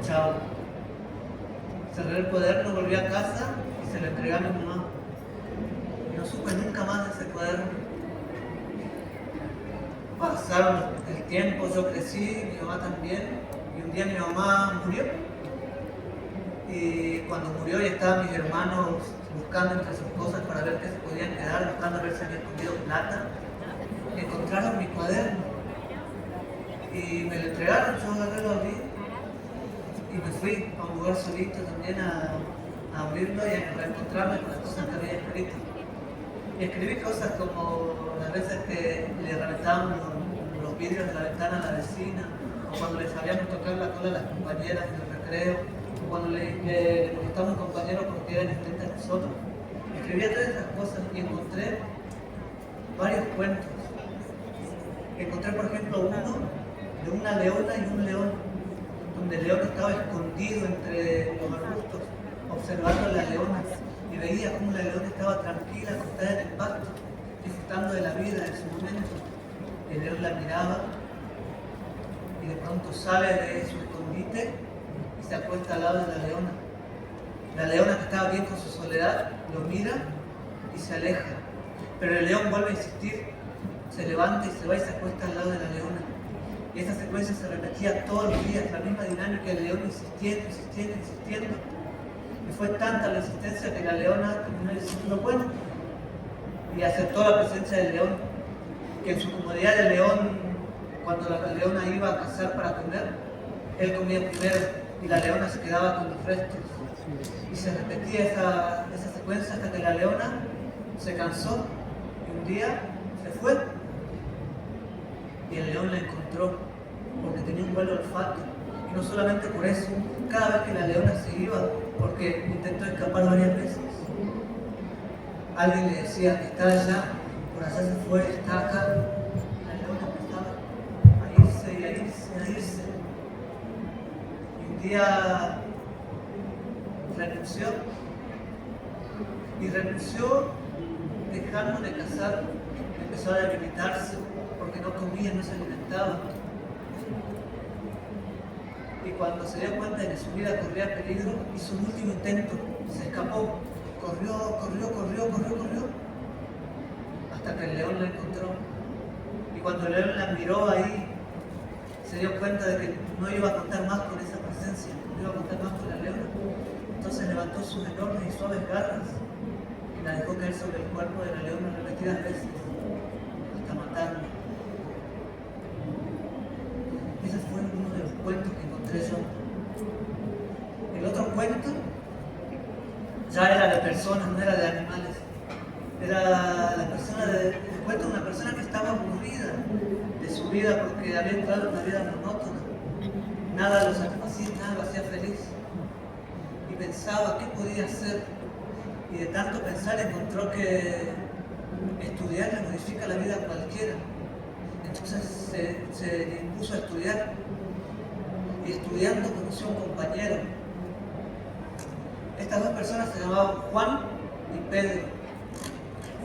chao. Cerré el cuaderno, volví a casa y se lo entregué a mi mamá. Y no supe nunca más de ese cuaderno. Pasaron el tiempo, yo crecí, mi mamá también, y un día mi mamá murió. Y cuando murió y estaban mis hermanos buscando entre sus cosas para ver qué se podían quedar, buscando a ver si había escondido plata, encontraron mi cuaderno y me lo entregaron, yo agarré, lo abrí y me fui a un lugar solito también a abrirlo y a reencontrarme con las cosas que había escrito. Y escribí cosas como las veces que le reventaban los vidrios de la ventana a la vecina, o cuando le sabíamos tocar la cola a las compañeras en el recreo, o cuando le molestaba a un compañero porque era diferente a nosotros. Escribía todas esas cosas y encontré varios cuentos. Encontré, por ejemplo, uno de una leona y un león, donde el león estaba escondido entre los arbustos, observando a la leona, y veía cómo la leona estaba tranquila, acostada en el pasto, disfrutando de la vida en su momento. El león la miraba y de pronto sale de su escondite y se acuesta al lado de la leona. La leona, que estaba bien con su soledad, lo mira y se aleja, pero el león vuelve a insistir, se levanta y se va y se acuesta al lado de la leona. Y esa secuencia se repetía todos los días, la misma dinámica, el león insistiendo. Y fue tanta la insistencia que la leona terminó diciendo bueno, y aceptó la presencia del león, que en su comodidad de león, cuando la leona iba a cazar para comer, él comía primero y la leona se quedaba con los restos. Y se repetía esa secuencia hasta que la leona se cansó y un día se fue. Y el león la encontró porque tenía un buen olfato. Y no solamente por eso, cada vez que la leona se iba, porque intentó escapar varias veces, alguien le decía que está allá, por allá se fue, está acá. La leona empezaba a irse y a irse, a irse. Y un día renunció. Y renunció dejando de cazar, empezó a debilitarse porque no comía, no se alimentaba. Y cuando se dio cuenta de que su vida corría peligro, hizo un último intento, se escapó, corrió, hasta que el león la encontró. Y cuando el león la miró ahí, se dio cuenta de que no iba a contar más con esa presencia, no iba a contar más con la leona. Entonces levantó sus enormes y suaves garras y la dejó caer sobre el cuerpo de la leona repetidas veces, hasta matarla. Ese fue uno de los cuentos que encontré yo. El otro cuento ya era de personas, no era de animales. Era el cuento de una persona que estaba aburrida de su vida porque había entrado en una vida monótona. Nada lo satisfacía, nada lo hacía feliz. Y pensaba qué podía hacer. Y de tanto pensar encontró que estudiar le modifica la vida a cualquiera. Entonces se impuso a estudiar y estudiando conoció a un compañero. Estas dos personas se llamaban Juan y Pedro.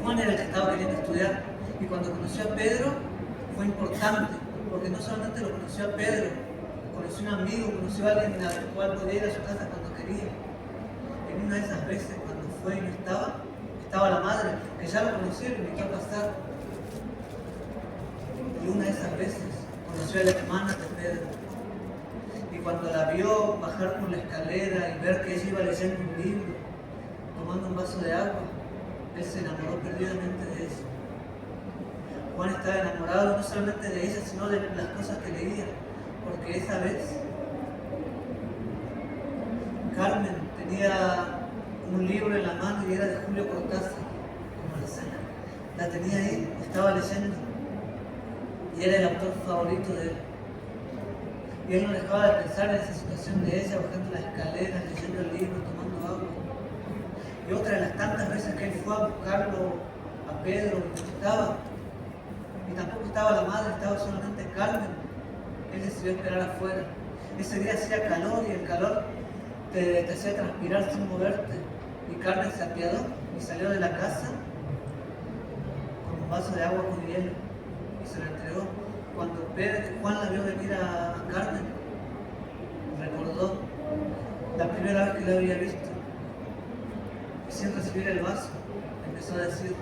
Juan era el que estaba queriendo estudiar y cuando conoció a Pedro fue importante porque no solamente lo conoció a Pedro, conoció a un amigo, conoció a alguien al cual podía ir a su casa cuando quería. En una de esas veces cuando fue y no estaba la madre, que ya lo conocía y lo invitó a pasar. Y una de esas veces conoció a la hermana de Pedro. Y cuando la vio bajar por la escalera y ver que ella iba leyendo un libro, tomando un vaso de agua, él se enamoró perdidamente de ella. Juan estaba enamorado no solamente de ella, sino de las cosas que leía, porque esa vez Carmen tenía un libro en la mano y era de Julio Cortázar, como la cena. La tenía ahí, estaba leyendo. Y era el autor favorito de él. Y él no dejaba de pensar en esa situación de ella, bajando las escaleras, leyendo el libro, tomando agua. Y otra de las tantas veces que él fue a buscarlo a Pedro, donde estaba, y tampoco estaba la madre, estaba solamente Carmen, él decidió esperar afuera. Ese día hacía calor y el calor te hacía transpirar sin moverte. Y Carmen se apiadó y salió de la casa con un vaso de agua con hielo y se lo entregó. Cuando Juan la vio venir a Carmen, recordó primera vez que la había visto. Y sin recibir el vaso, empezó a decir,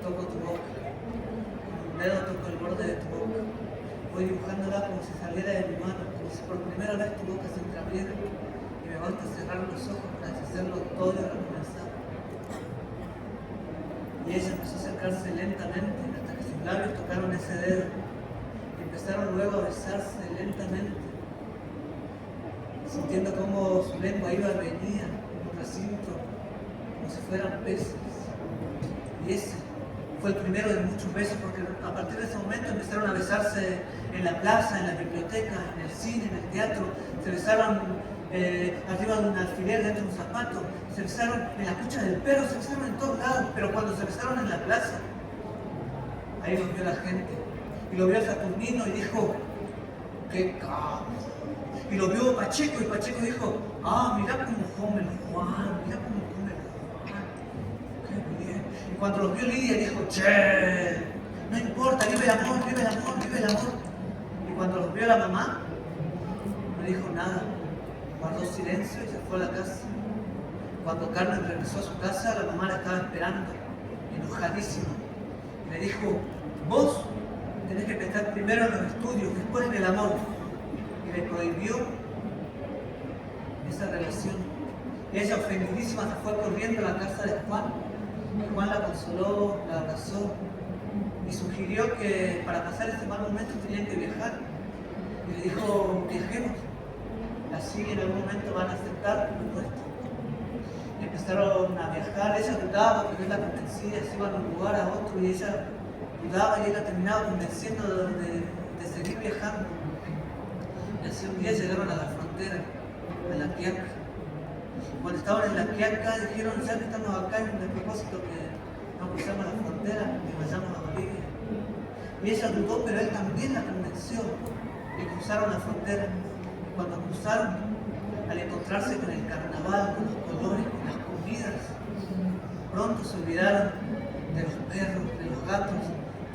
toco tu boca. Con un dedo toco el borde de tu boca. Voy dibujándola como si saliera de mi mano, como si por primera vez tu boca se entreabriera. Y me basta cerrar los ojos para deshacerlo todo y recomenzar. Y ella empezó a acercarse lentamente hasta que sus labios tocaron ese dedo. Y empezaron luego a besarse lentamente, sintiendo cómo su lengua iba y venía en un recinto, como si fueran peces. Y ese fue el primero de muchos besos, porque a partir de ese momento empezaron a besarse en la plaza, en la biblioteca, en el cine, en el teatro. Se besaron arriba de un alfiler dentro de un zapato, se besaron en la cucha del perro, se besaron en todos lados. Pero cuando se besaron en la plaza, ahí los vio la gente. Y lo vio el Saturnino y dijo, ¡qué cabrón! Y lo vio Pacheco y Pacheco dijo, ¡ah, mirá cómo come el Juan! ¡Mirá cómo come el Juan! ¡Qué bien! Y cuando los vio Lidia dijo, ¡che! No importa, vive el amor, vive el amor, vive el amor. Y cuando los vio la mamá, no dijo nada. Guardó silencio y se fue a la casa. Cuando Carmen regresó a su casa, la mamá la estaba esperando, enojadísima. Y le dijo, vos tenés que pensar primero en los estudios, después en el amor. Y le prohibió esa relación. Y ella, ofendidísima, se fue corriendo a la casa de Juan. Y Juan la consoló, la abrazó y sugirió que para pasar ese mal momento tenían que viajar. Y le dijo, viajemos. Así en algún momento van a aceptar lo nuestro. Y empezaron a viajar, ella dudaba, pero él la convencía, se iban de un lugar a otro y ella dudaba y él la terminaba convenciendo de seguir viajando. Y así un día llegaron a la frontera, a La Quiaca. Cuando estaban en La Quiaca dijeron, ya que estamos acá, es un despropósito que no cruzamos la frontera, que vayamos a Bolivia. Y ella dudó, pero él también la convenció. Y cruzaron la frontera. Cuando cruzaron, al encontrarse con el carnaval, con los colores, con las comidas, pronto se olvidaron de los perros, de los gatos,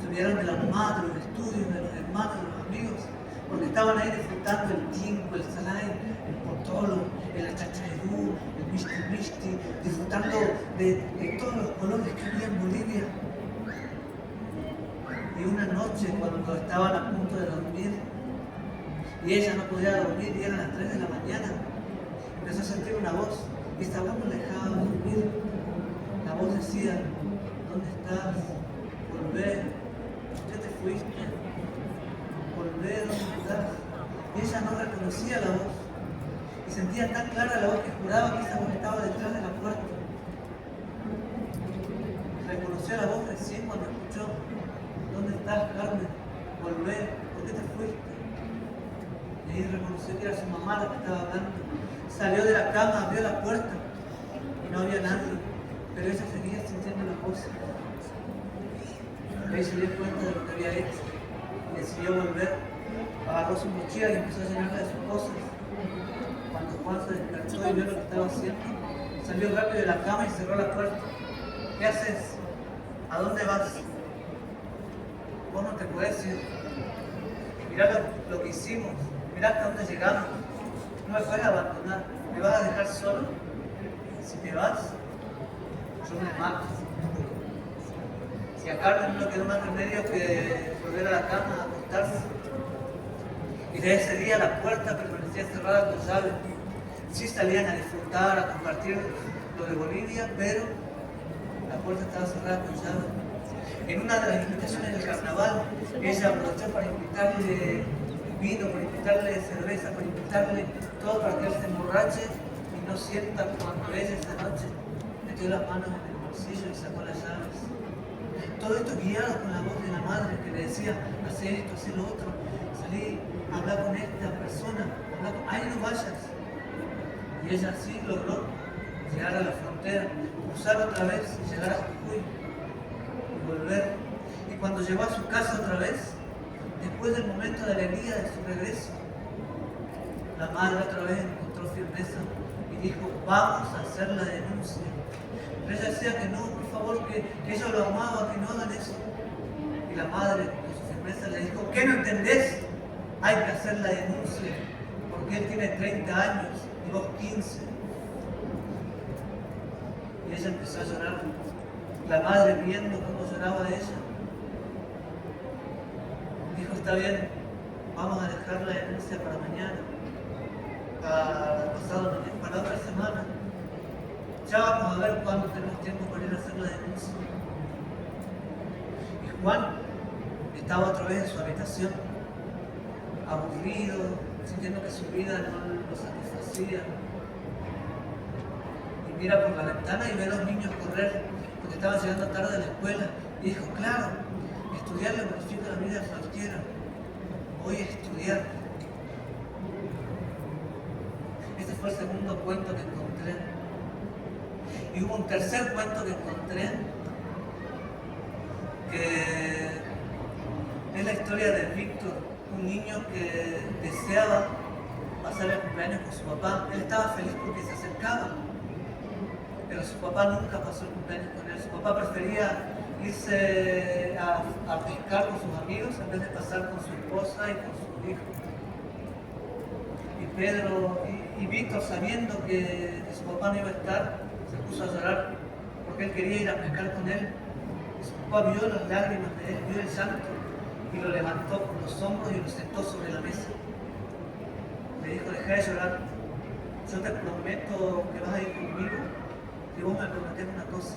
se olvidaron de la mamá, de los estudios, de los hermanos, de los amigos, porque estaban ahí disfrutando el tinco, el salay, el potolo, el achachaidú, el misti, disfrutando de todos los colores que había en Bolivia. Y una noche, cuando estaban a punto de dormir, y ella no podía dormir y eran las 3 de la mañana, empezó a sentir una voz y esta voz no le dejaba dormir. La voz decía, ¿dónde estás? Volvé, ¿por qué te fuiste? Volvé, ¿dónde estás? Y ella no reconocía la voz y sentía tan clara la voz que juraba que esa voz estaba detrás de la puerta. Reconoció la voz recién cuando escuchó, ¿dónde estás, Carmen? Volvé, ¿por qué te fuiste? Y ahí reconoció que era su mamá la que estaba hablando. Salió de la cama, abrió la puerta y no había nadie, pero ella seguía sintiendo la voz. Ahí se dio cuenta de lo que había hecho y decidió volver. Agarró su mochila y empezó a llenarla de sus cosas. Cuando Juan se despertó y vio lo que estaba haciendo, salió rápido de la cama y cerró la puerta. ¿Qué haces? ¿A dónde vas? Vos no te podés ir. Mirá lo que hicimos. Mirá hasta dónde llegamos. No me puedes abandonar. ¿Me vas a dejar solo? Si te vas, yo me mato. Si a Carmen no le quedó más remedio que volver a la cama a acostarse. Y de ese día la puerta permanecía cerrada con llave. Sí salían a disfrutar, a compartir lo de Bolivia, pero la puerta estaba cerrada con llave. En una de las invitaciones del carnaval, ella aprovechó para invitarle vino, para invitarle cerveza, para invitarle todo para que él se emborrache y no sienta cuando ella esa noche metió las manos en el bolsillo y sacó las llaves. Todo esto guiado con la voz de la madre que le decía, hace esto, hace lo otro, salí, habla con esta persona, ahí no vayas. Y ella así logró llegar a la frontera, cruzar otra vez y llegar a Jujuy y volver. Y cuando llegó a su casa otra vez, después del momento de alegría de su regreso, la madre otra vez encontró firmeza y dijo, vamos a hacer la denuncia. Pero ella decía que no, por favor, que ella lo amaba, que no hagan eso. Y la madre, con su firmeza, le dijo, ¿qué no entendés? Hay que hacer la denuncia, porque porque él tiene 30 años y vos 15. Y ella empezó a llorar, la madre viendo cómo lloraba ella. Dijo, está bien, vamos a dejar la denuncia para mañana, para otra semana. Ya vamos a ver cuándo tenemos tiempo para ir a hacer la denuncia. Y Juan estaba otra vez en su habitación, aburrido, sintiendo que su vida no lo satisfacía. Y mira por la ventana y ve a los niños correr, porque estaban llegando tarde a la escuela. Y dijo, claro, estudiar le modifica la vida a cualquiera. Voy a estudiar. Este fue el segundo cuento que encontré. Y hubo un tercer cuento que encontré, que es la historia de Víctor, un niño que deseaba pasar el cumpleaños con su papá. Él estaba feliz porque se acercaba, pero su papá nunca pasó el cumpleaños con él. Su papá prefería irse a pescar con sus amigos en vez de pasar con su esposa y con su hijo. Y Pedro y Víctor, sabiendo que su papá no iba a estar, se puso a llorar porque él quería ir a pescar con él. Y su papá vio las lágrimas de él, vio el llanto y lo levantó por los hombros y lo sentó sobre la mesa. Le dijo, deja de llorar, yo te prometo que vas a ir conmigo y vos me prometés una cosa,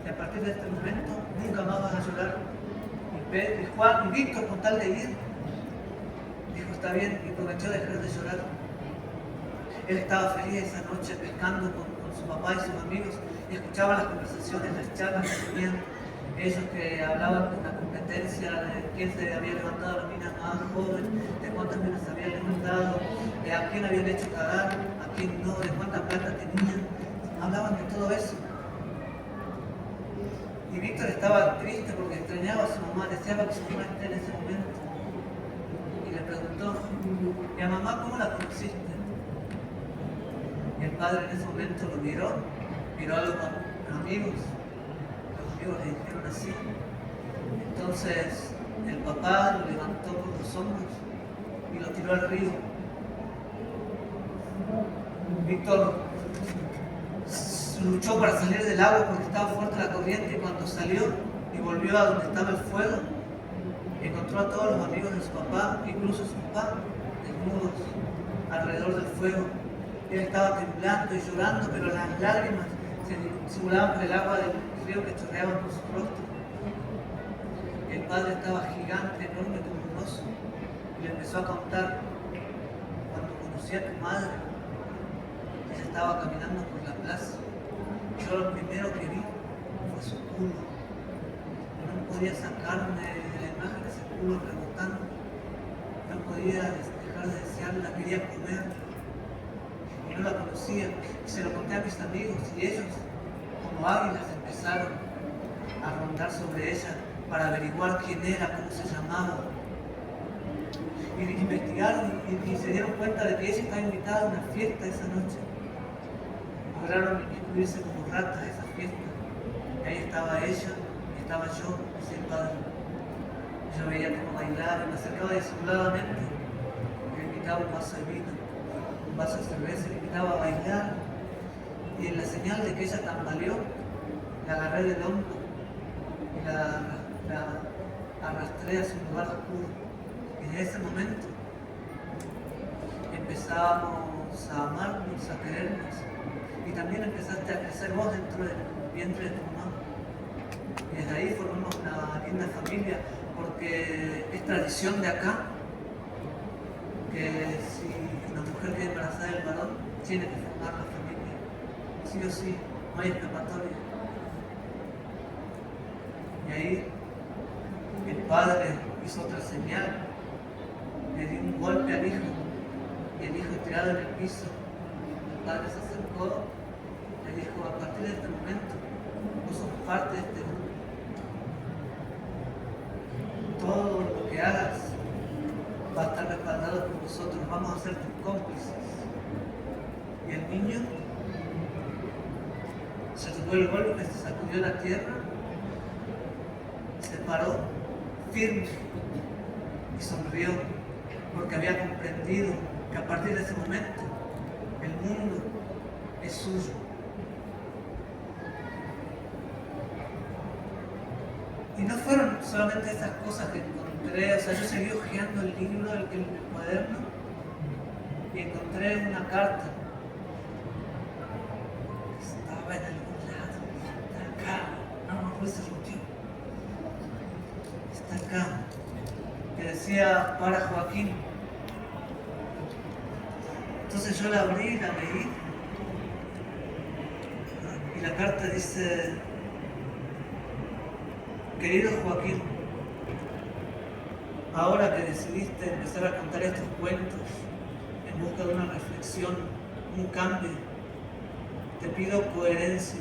que a partir de este momento nunca más vas a llorar. Y Juan y Víctor, con tal de ir, dijo, está bien, y prometió dejar de llorar. Él estaba feliz esa noche pescando con su papá y sus amigos y escuchaba las conversaciones, las charlas que tenían ellos, que hablaban de una competencia de quién se había levantado a la mina más joven, de cuántas minas se habían levantado, de a quién habían hecho cagar, a quién no, de cuánta plata tenían. Hablaban de todo eso. Y Víctor estaba triste porque extrañaba a su mamá, deseaba que su mamá esté en ese momento. Y le preguntó, ¿y a mamá cómo la conociste? Y el padre en ese momento lo miró a los amigos. Los amigos le dijeron así. Entonces el papá lo levantó por los hombros y lo tiró al río. Víctor luchó para salir del agua porque estaba fuerte la corriente, y cuando salió y volvió a donde estaba el fuego, encontró a todos los amigos de su papá, incluso su papá, desnudos alrededor del fuego. Él estaba temblando y llorando, pero las lágrimas se simulaban por el agua del río que chorreaba por su rostro. El padre estaba gigante, enorme, como un oso, y le empezó a contar, cuando conocí a tu madre, ella estaba caminando por la plaza. Yo lo primero que vi fue su culo. No podía sacarme de la imagen de ese culo rebotando. No podía dejar de desearla, quería comer. Y no la conocía. Y se lo conté a mis amigos y ellos, como águilas, empezaron a rondar sobre ella para averiguar quién era, cómo se llamaba. Y investigaron y se dieron cuenta de que ella estaba invitada a una fiesta esa noche. Lograron incluirse como ratas a esa fiesta. Y ahí estaba ella, y estaba yo, y el padre. Yo veía cómo bailaba y me acercaba disimuladamente. Le invitaba un vaso de vino, un vaso de cerveza, le invitaba a bailar. Y en la señal de que ella tambaleó, la agarré del hombro y la arrastré hacia un lugar oscuro. Y desde ese momento empezábamos a amarnos, a querernos. Y también empezaste a crecer vos dentro del vientre de tu mamá. Y desde ahí formamos una linda familia, porque es tradición de acá que si una mujer queda embarazada del varón, tiene que formar la familia. Sí o sí, no hay escapatoria. Y ahí el padre hizo otra señal, le dio un golpe al hijo, y el hijo tirado en el piso. El padre se acercó, le dijo, a partir de este momento, vos sos parte de este mundo. Todo lo que hagas va a estar respaldado por nosotros, vamos a ser tus cómplices. Y el niño se tocó el golpe, se sacudió la tierra, se paró firme y sonrió porque había comprendido que a partir de ese momento el mundo es suyo. Y no fueron solamente estas cosas que encontré, o sea, yo seguí hojeando el libro, el cuaderno, y encontré una carta. Estaba en algún lado, está acá, no se rompió. Está acá, que decía para Joaquín. Entonces yo la abrí, la leí, y la carta dice: querido Joaquín, ahora que decidiste empezar a contar estos cuentos en busca de una reflexión, un cambio, te pido coherencia.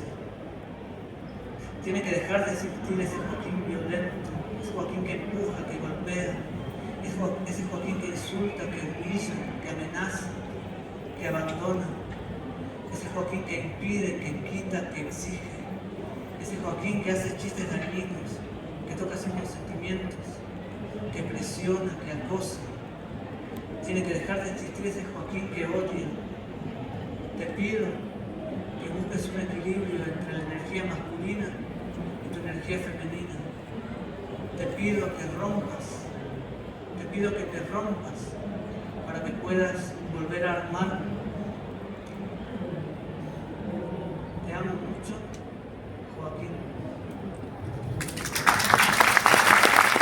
Tiene que dejar de existir ese Joaquín violento, ese Joaquín que empuja, que golpea, ese Joaquín que insulta, que humilla, que amenaza, que abandona, ese Joaquín que impide, que quita, que exige, ese Joaquín que hace chistes dañinos, que toca sin sentimientos, que presiona, que acosa. Tiene que dejar de existir ese Joaquín que odia. Te pido que busques un equilibrio entre la energía masculina y tu energía femenina. Te pido que te rompas para que puedas volver a armar